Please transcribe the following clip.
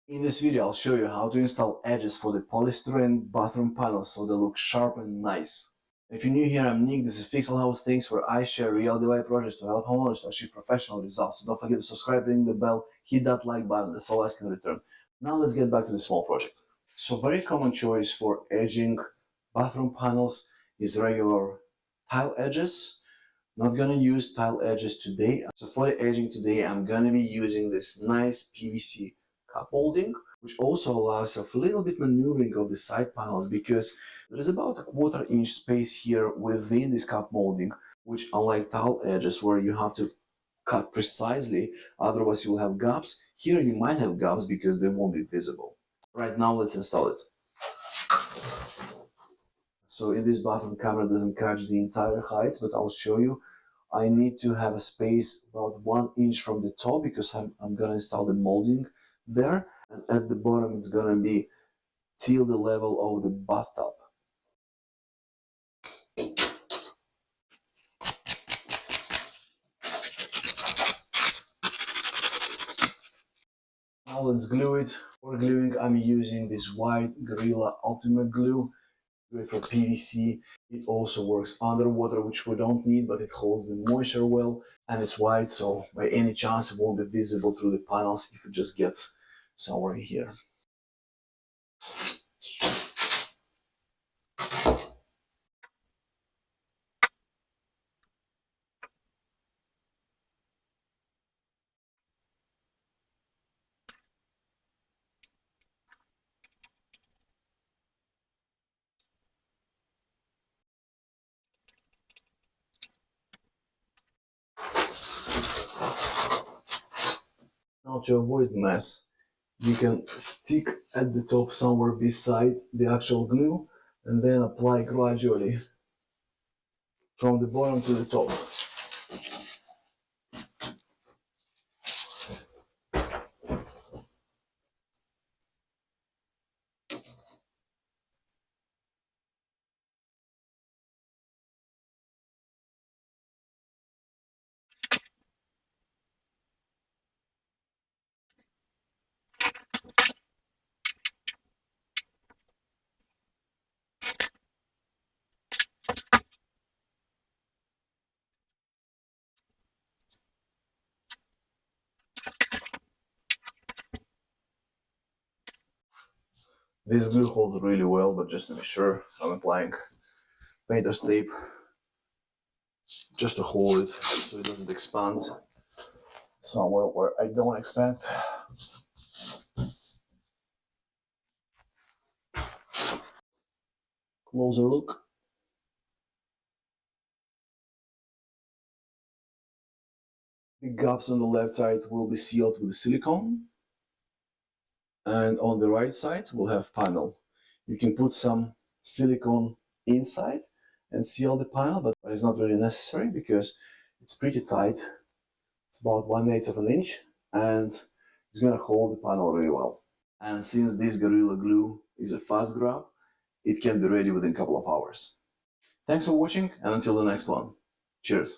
In this video, I'll show you how to install edges for the polystyrene bathroom panels so they look sharp and nice. If you're new here, I'm Nick. This is Fixal House Things, where I share real DIY projects to help homeowners to achieve professional results. So don't forget to subscribe, ring the bell, hit that like button. That's all I can return. Now let's get back to the small project. So very common choice for edging bathroom panels is regular tile edges. Not gonna use tile edges today. So for the edging today, I'm gonna be using this nice PVC cup molding, which also allows of a little bit maneuvering of the side panels, because there is about a 1/4 inch space here within this cup molding, which, unlike tile edges where you have to cut precisely, otherwise you will have gaps, here you might have gaps because they won't be visible. Right now, let's install it. So in this bathroom, camera doesn't catch the entire height, but I'll show you. I need to have a space about 1 inch from the top because I'm gonna install the molding there, and at the bottom it's gonna be till the level of the bathtub. Now let's glue it. For gluing, I'm using this white Gorilla Ultimate Glue. Great for PVC. It also works underwater, which we don't need, but it holds the moisture well, and it's white, so by any chance it won't be visible through the panels if it just gets somewhere here. Now, to avoid mess, you can stick at the top somewhere beside the actual glue and then apply gradually from the bottom to the top. This glue holds really well, but just to be sure, I'm applying painter's tape just to hold it so it doesn't expand somewhere where I don't expect. Closer look. The gaps on the left side will be sealed with silicone, and on the right side we'll have panel. You can put some silicone inside and seal the panel, but it's not really necessary because it's pretty tight. It's about 1/8 of an inch, and it's gonna hold the panel really well. And since this Gorilla Glue is a fast grab, it can be ready within a couple of hours. Thanks for watching, and until the next one. Cheers.